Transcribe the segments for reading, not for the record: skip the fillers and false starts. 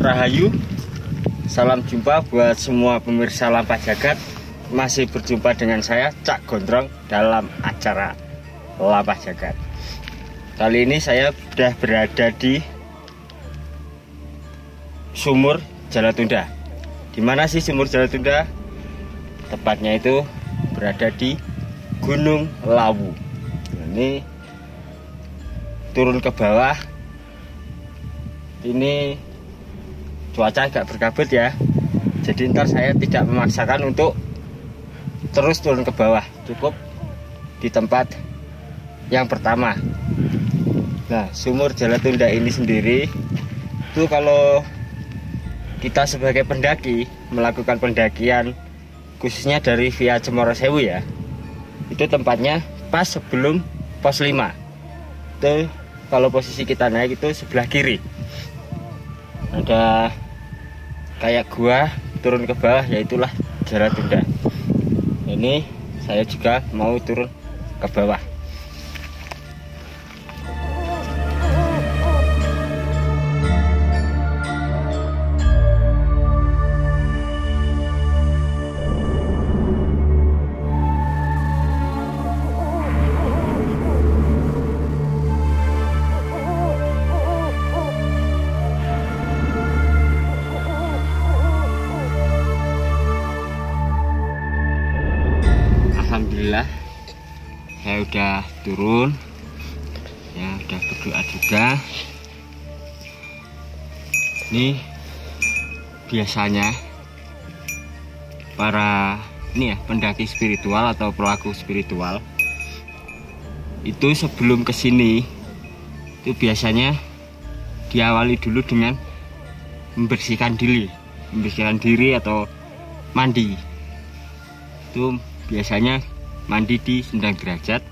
Rahayu, salam jumpa buat semua pemirsa Lampa Jagat. Masih berjumpa dengan saya Cak Gondrong dalam acara Lampa Jagat. Kali ini saya sudah berada di Sumur Jalatunda. Di mana sih Sumur Jalatunda? Tepatnya itu berada di Gunung Lawu. Ini turun ke bawah. Ini cuaca agak berkabut ya, jadi ntar saya tidak memaksakan untuk terus turun ke bawah, cukup di tempat yang pertama. Nah, Sumur Jalatunda ini sendiri itu kalau kita sebagai pendaki melakukan pendakian khususnya dari via Cemoro Sewu ya, itu tempatnya pas sebelum pos 5. Itu kalau posisi kita naik itu sebelah kiri ada kayak gua turun ke bawah, yaitulah Jalatunda. Ini saya juga mau turun ke bawah. Alhamdulillah saya udah turun ya, udah berdoa juga. Ini biasanya para pendaki spiritual atau pelaku spiritual itu sebelum kesini itu biasanya diawali dulu dengan membersihkan diri atau mandi. Itu biasanya mandi di Sendang Derajat.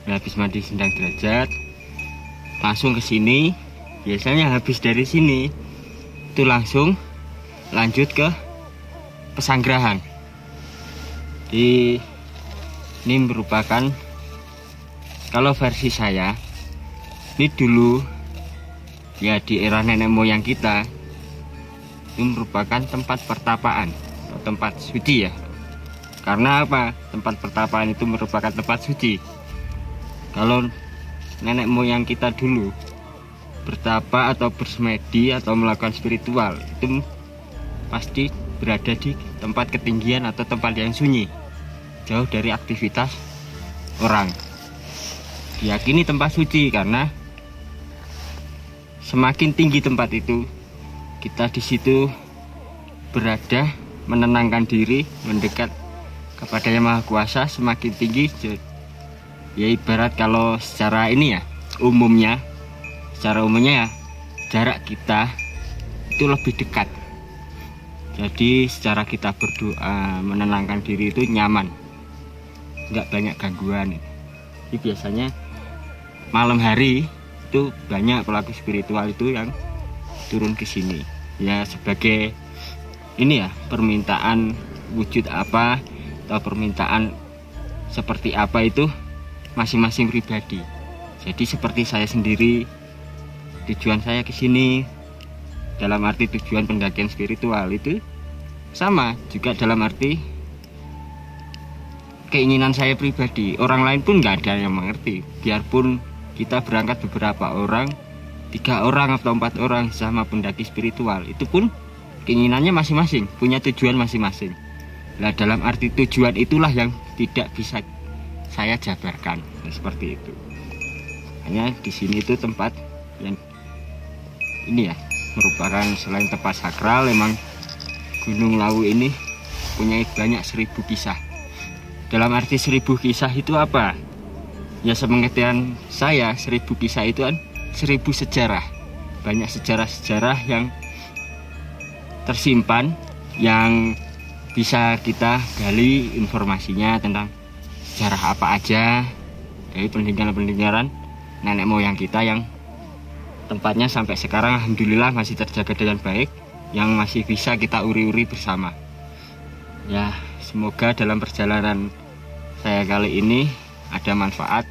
Habis mandi Sendang Derajat langsung ke sini. Biasanya habis dari sini itu langsung lanjut ke Pesanggerahan. Ini merupakan, kalau versi saya, ini dulu ya di era nenek moyang kita itu merupakan tempat pertapaan atau tempat suci ya. Karena apa? Tempat pertapaan itu merupakan tempat suci. Kalau nenek moyang kita dulu bertapa atau bersemedi atau melakukan spiritual, itu pasti berada di tempat ketinggian atau tempat yang sunyi, jauh dari aktivitas orang. Diyakini tempat suci karena semakin tinggi tempat itu, kita di situ berada menenangkan diri, mendekat kepada Yang Maha Kuasa semakin tinggi. Ya ibarat kalau secara umumnya ya jarak kita itu lebih dekat. Jadi secara kita berdoa menenangkan diri itu nyaman, nggak banyak gangguan. Jadi biasanya malam hari itu banyak pelaku spiritual itu yang turun ke sini ya sebagai permintaan wujud apa atau permintaan seperti apa itu masing-masing pribadi. Jadi seperti saya sendiri, tujuan saya ke sini dalam arti tujuan pendakian spiritual itu sama juga dalam arti keinginan saya pribadi. Orang lain pun nggak ada yang mengerti. Biarpun kita berangkat beberapa orang, 3 orang atau 4 orang sama pendaki spiritual, itu pun keinginannya masing-masing, punya tujuan masing-masing. Nah, dalam arti tujuan itulah yang tidak bisa saya jabarkan, seperti itu. Hanya di sini itu tempat yang merupakan selain tempat sakral, memang Gunung Lawu ini punya banyak 1000 kisah. Dalam arti 1000 kisah itu apa? Ya sepengertian saya, 1000 kisah itu kan 1000 sejarah. Banyak sejarah-sejarah yang tersimpan yang bisa kita gali informasinya tentang sejarah apa aja dari peninggalan-peninggalan nenek moyang kita yang tempatnya sampai sekarang alhamdulillah masih terjaga dengan baik, yang masih bisa kita uri-uri bersama. Ya, semoga dalam perjalanan saya kali ini ada manfaat.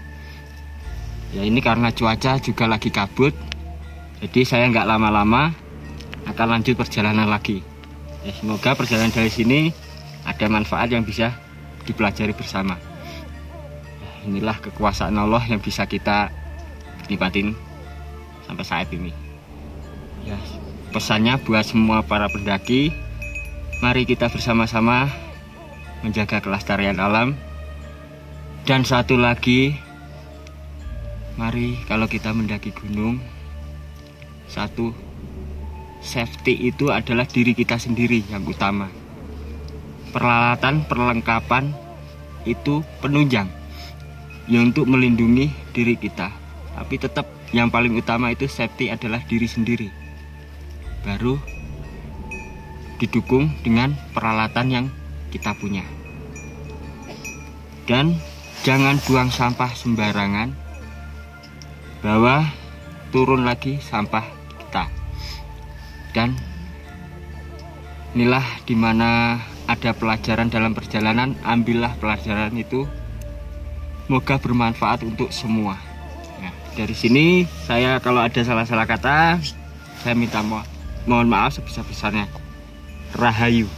Ya ini karena cuaca juga lagi kabut, jadi saya nggak lama-lama akan lanjut perjalanan lagi. Ya, semoga perjalanan dari sini ada manfaat yang bisa dipelajari bersama. Inilah kekuasaan Allah yang bisa kita nikmatin sampai saat ini. Ya, pesannya buat semua para pendaki, mari kita bersama-sama menjaga kelestarian alam. Dan satu lagi, mari kalau kita mendaki gunung, satu, safety itu adalah diri kita sendiri yang utama. Peralatan, perlengkapan itu penunjang ya untuk melindungi diri kita. Tapi tetap yang paling utama itu safety adalah diri sendiri. Baru didukung dengan peralatan yang kita punya. Dan jangan buang sampah sembarangan. Bawa turun lagi sampah kita. Dan inilah dimana ada pelajaran dalam perjalanan. Ambillah pelajaran itu, semoga bermanfaat untuk semua. Nah, dari sini saya kalau ada salah-salah kata, saya minta mohon maaf sebesar-besarnya. Rahayu.